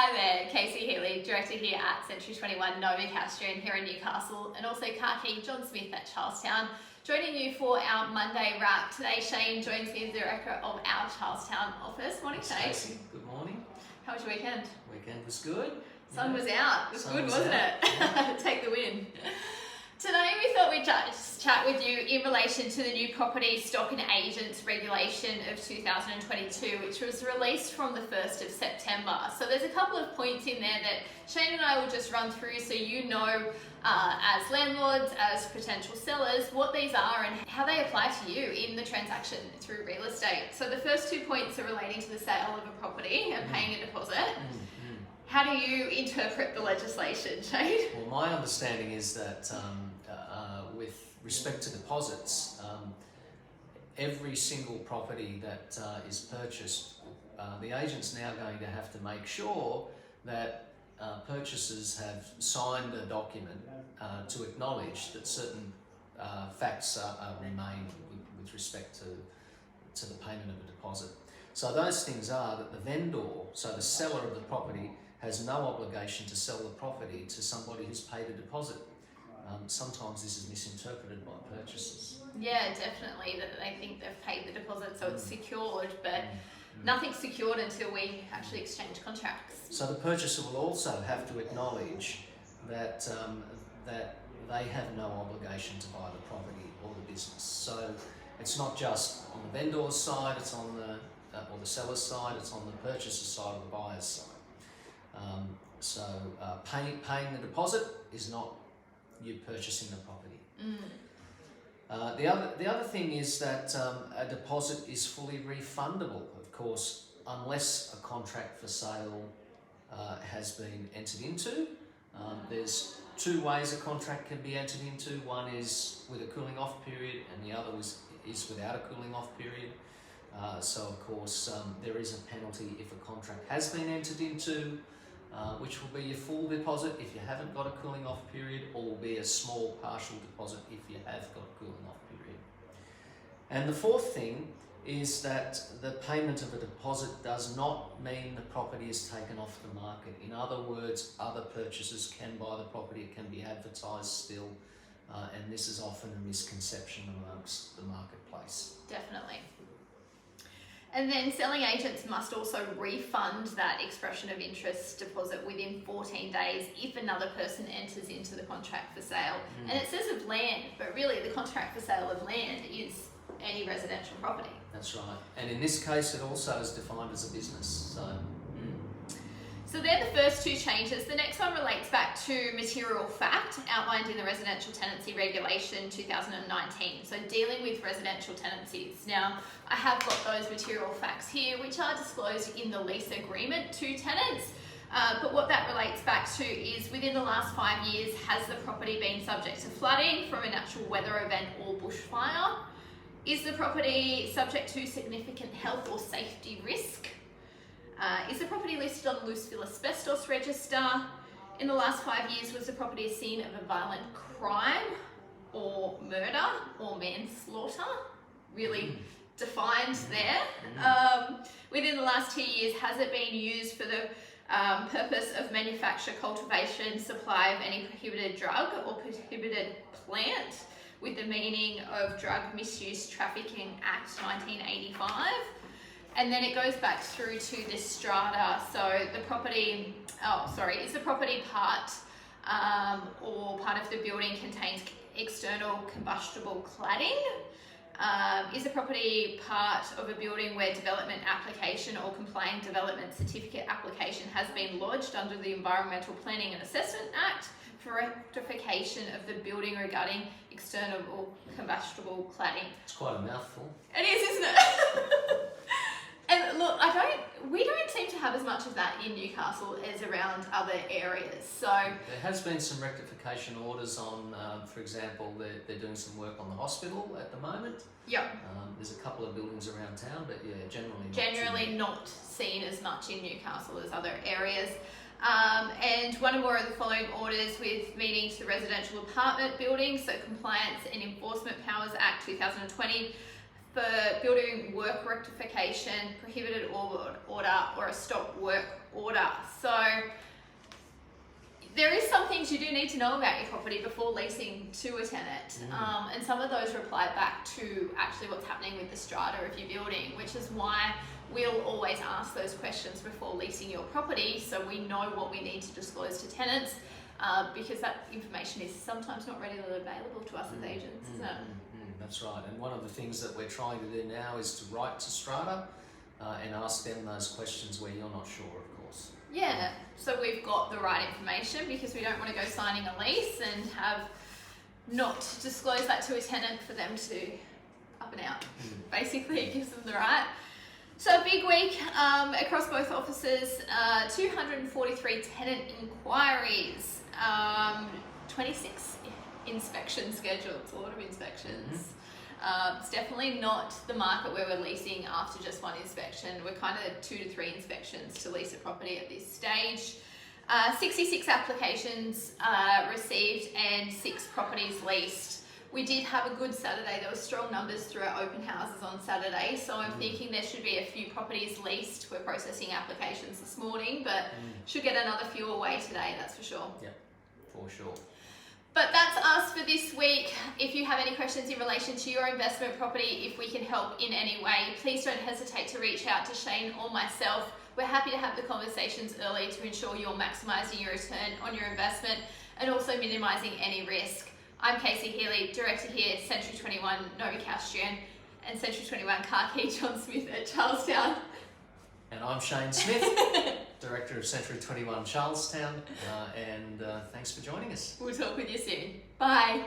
Hi there, Casey Healey, Director here at Century 21 Newcastle here in Newcastle, and also Car King John Smith at Charlestown, joining you for our Monday wrap. Today Shane joins me as the Director of our Charlestown office. Morning, Shane. Casey, good morning. How was your weekend? Weekend was good. Sun was out. It was good, wasn't it? Yeah. Take the win. Today we thought we'd just chat with you in relation to the new Property Stock and Agents Regulation of 2022, which was released from the 1st of September. So there's a couple of points in there that Shane and I will just run through so you know as landlords, as potential sellers, what these are and how they apply to you in the transaction through real estate. So the first 2 points are relating to the sale of a property and paying a deposit. How do you interpret the legislation, Shane? Well, my understanding is that with respect to deposits, every single property that is purchased, the agent's now going to have to make sure that purchasers have signed a document to acknowledge that certain facts remain with respect to the payment of a deposit. So those things are that the vendor, so the seller of the property, has no obligation to sell the property to somebody who's paid a deposit. Sometimes this is misinterpreted by purchasers. Yeah, definitely, that they think they've paid the deposit so it's secured, but nothing's secured until we actually exchange contracts. So the purchaser will also have to acknowledge that that they have no obligation to buy the property or the business. So it's not just on the vendor's side, it's on the or the seller's side, it's on the purchaser's side or the buyer's side. Paying the deposit is not you purchasing the property. The other thing is that a deposit is fully refundable, of course, unless a contract for sale has been entered into. There's two ways a contract can be entered into. One is with a cooling off period and the other is without a cooling off period. So of course there is a penalty if a contract has been entered into, which will be your full deposit if you haven't got a cooling off period, or will be a small partial deposit if you have got a cooling off period. And the fourth thing is that the payment of a deposit does not mean the property is taken off the market. In other words, other purchasers can buy the property, it can be advertised still, and this is often a misconception amongst the marketplace. Definitely. And then selling agents must also refund that expression of interest deposit within 14 days if another person enters into the contract for sale. And it says of land, but really the contract for sale of land is any residential property. That's right. And in this case, it also is defined as a business. So they're the first two changes. The next one relates back to material fact outlined in the Residential Tenancy Regulation 2019. So dealing with residential tenancies. Now, I have got those material facts here, which are disclosed in the lease agreement to tenants. But what that relates back to is within the last 5 years, has the property been subject to flooding from a natural weather event or bushfire? Is the property subject to significant health or safety risk? Is the property listed on the Louisville Asbestos Register? In the last 5 years, was the property a scene of a violent crime or murder or manslaughter? Really defined there. Within the last 2 years, has it been used for the purpose of manufacture, cultivation, supply of any prohibited drug or prohibited plant with the meaning of Drug Misuse Trafficking Act 1985? And then it goes back through to the strata. So the property, is the property part or part of the building contains external combustible cladding? Is the property part of a building where development application or complying development certificate application has been lodged under the Environmental Planning and Assessment Act for rectification of the building regarding external or combustible cladding? It's quite a mouthful. It is, isn't it? And look, we don't seem to have as much of that in Newcastle as around other areas. So there has been some rectification orders on, for example, they're doing some work on the hospital at the moment. Yeah. There's a couple of buildings around town, but yeah, generally not seen as much in Newcastle as other areas. And one or more of the following orders with meeting to the Residential Apartment Buildings, so Compliance and Enforcement Powers Act 2020. For building work rectification, prohibited order, or a stop work order. So things you do need to know about your property before leasing to a tenant. And some of those reply back to actually what's happening with the strata of your building, which is why we'll always ask those questions before leasing your property, so we know what we need to disclose to tenants, because that information is sometimes not readily available to us as agents, isn't it? That's right, and one of the things that we're trying to do now is to write to strata and ask them those questions where you're not sure, of course. Yeah, so we've got the right information, because we don't want to go signing a lease and have not disclose that to a tenant for them to up and out. Basically, it gives them the right. So a big week across both offices, 243 tenant inquiries, 26 inspections scheduled. It's a lot of inspections. It's definitely not the market where we're leasing after just one inspection. We're kind of 2 to 3 inspections to lease a property at this stage. 66 applications received and 6 properties leased. We did have a good Saturday. There were strong numbers through our open houses on Saturday, so I'm thinking there should be a few properties leased. We're processing applications this morning, but should get another few away today, that's for sure. Yeah, for sure. But that's us for this week. If you have any questions in relation to your investment property, if we can help in any way, please don't hesitate to reach out to Shane or myself. We're happy to have the conversations early to ensure you're maximising your return on your investment and also minimising any risk. I'm Casey Healey, Director here, Century 21 Nova Castrian, and Century 21 Car Key John Smith at Charlestown. And I'm Shane Smith, Director of Century 21 Charlestown, and thanks for joining us. We'll talk with you soon. Bye.